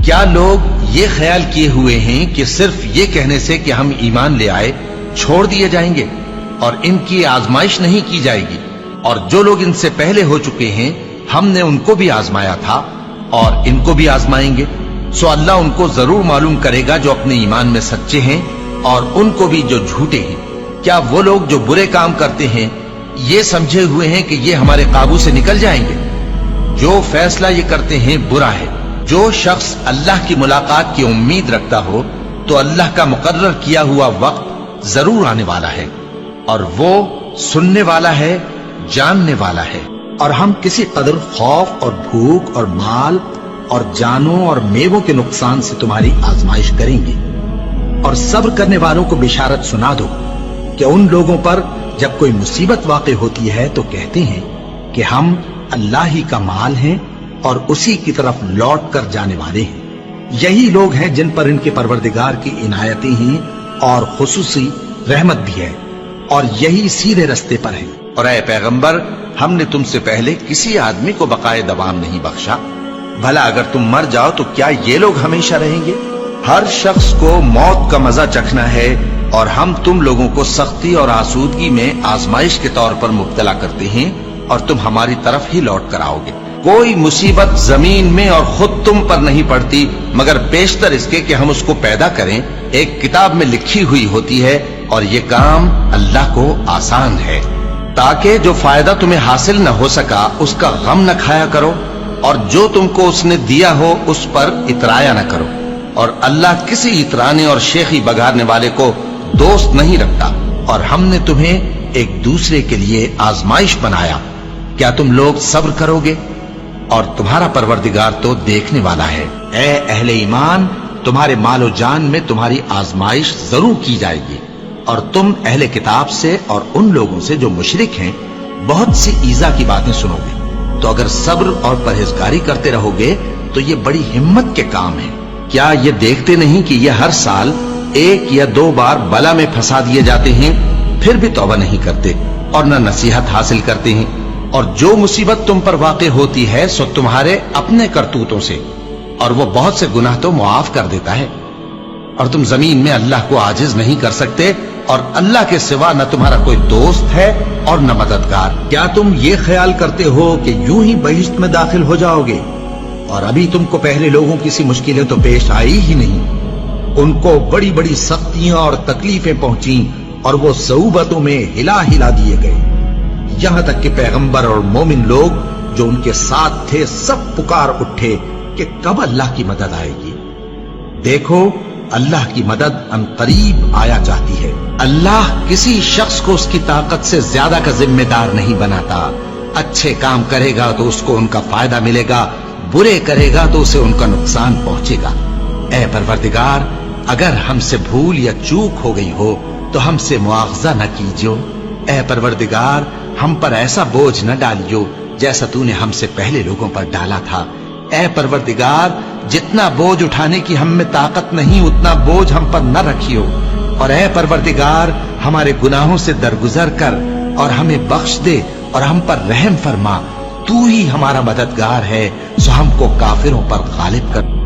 کیا لوگ یہ خیال کیے ہوئے ہیں کہ صرف یہ کہنے سے کہ ہم ایمان لے آئے چھوڑ دیے جائیں گے اور ان کی آزمائش نہیں کی جائے گی؟ اور جو لوگ ان سے پہلے ہو چکے ہیں ہم نے ان کو بھی آزمایا تھا اور ان کو بھی آزمائیں گے، سو اللہ ان کو ضرور معلوم کرے گا جو اپنے ایمان میں سچے ہیں اور ان کو بھی جو جھوٹے ہیں۔ کیا وہ لوگ جو برے کام کرتے ہیں یہ سمجھے ہوئے ہیں کہ یہ ہمارے قابو سے نکل جائیں گے؟ جو فیصلہ یہ کرتے ہیں برا ہے۔ جو شخص اللہ کی ملاقات کی امید رکھتا ہو تو اللہ کا مقرر کیا ہوا وقت ضرور آنے والا ہے، اور وہ سننے والا ہے، جاننے والا ہے۔ اور ہم کسی قدر خوف اور بھوک اور مال اور جانوں اور میووں کے نقصان سے تمہاری آزمائش کریں گے، اور صبر کرنے والوں کو بشارت سنا دو کہ ان لوگوں پر جب کوئی مصیبت واقع ہوتی ہے تو کہتے ہیں کہ ہم اللہ ہی کا مال ہیں اور اسی کی طرف لوٹ کر جانے والے ہیں۔ یہی لوگ ہیں جن پر ان کے پروردگار کی عنایتیں ہیں اور خصوصی رحمت بھی ہے، اور یہی سیدھے رستے پر ہیں۔ اور اے پیغمبر، ہم نے تم سے پہلے کسی آدمی کو بقائے دوام نہیں بخشا، بھلا اگر تم مر جاؤ تو کیا یہ لوگ ہمیشہ رہیں گے؟ ہر شخص کو موت کا مزہ چکھنا ہے، اور ہم تم لوگوں کو سختی اور آسودگی میں آزمائش کے طور پر مبتلا کرتے ہیں اور تم ہماری طرف ہی لوٹ کر آؤ گے۔ کوئی مصیبت زمین میں اور خود تم پر نہیں پڑتی مگر بیشتر اس کے کہ ہم اس کو پیدا کریں ایک کتاب میں لکھی ہوئی ہوتی ہے، اور یہ کام اللہ کو آسان ہے، تاکہ جو فائدہ تمہیں حاصل نہ ہو سکا اس کا غم نہ کھایا کرو، اور جو تم کو اس نے دیا ہو اس پر اترایا نہ کرو۔ اور اللہ کسی اترانے اور شیخی بگاڑنے والے کو دوست نہیں رکھتا، اور ہم نے تمہیں ایک دوسرے کے لیے آزمائش بنایا، کیا تم لوگ صبر کرو گے؟ اور تمہارا پروردگار تو دیکھنے والا ہے۔ اے اہل ایمان، تمہارے مال و جان میں تمہاری آزمائش ضرور کی جائے گی، اور تم اہل کتاب سے اور ان لوگوں سے جو مشرک ہیں بہت سی ایذا کی باتیں سنو گے، تو اگر صبر اور پرہیزگاری کرتے رہو گے تو یہ بڑی ہمت کے کام ہے۔ کیا یہ دیکھتے نہیں کہ یہ ہر سال 1 یا 2 بار بلا میں پھنسا دیے جاتے ہیں، پھر بھی توبہ نہیں کرتے اور نہ نصیحت حاصل کرتے ہیں؟ اور جو مصیبت تم پر واقع ہوتی ہے سو تمہارے اپنے کرتوتوں سے، اور وہ بہت سے گناہ تو معاف کر دیتا ہے، اور تم زمین میں اللہ کو عاجز نہیں کر سکتے، اور اللہ کے سوا نہ تمہارا کوئی دوست ہے اور نہ مددگار۔ کیا تم یہ خیال کرتے ہو کہ یوں ہی بہشت میں داخل ہو جاؤ گے، اور ابھی تم کو پہلے لوگوں کی سی مشکلیں تو پیش آئی ہی نہیں؟ ان کو بڑی بڑی سختیاں اور تکلیفیں پہنچیں، اور وہ صعوبتوں میں ہلا ہلا دیے گئے، یہاں تک کہ پیغمبر اور مومن لوگ جو ان کے ساتھ تھے سب پکار اٹھے کہ کب اللہ کی مدد آئے گی۔ دیکھو، اللہ کی مدد ان قریب آیا چاہتی ہے۔ اللہ کسی شخص کو اس کی طاقت سے زیادہ کا ذمہ دار نہیں بناتا۔ اچھے کام کرے گا تو اس کو ان کا فائدہ ملے گا، برے کرے گا تو اسے ان کا نقصان پہنچے گا۔ اے پروردگار، اگر ہم سے بھول یا چوک ہو گئی ہو تو ہم سے مواخذہ نہ کیجو۔ اے پروردگار، ہم پر ایسا بوجھ نہ ڈالیو جیسا تو نے ہم سے پہلے لوگوں پر ڈالا تھا۔ اے پروردگار، جتنا بوجھ اٹھانے کی ہم میں طاقت نہیں اتنا بوجھ ہم پر نہ رکھیو، اور اے پروردگار ہمارے گناہوں سے درگزر کر اور ہمیں بخش دے اور ہم پر رحم فرما۔ تو ہی ہمارا مددگار ہے، سو ہم کو کافروں پر غالب کر۔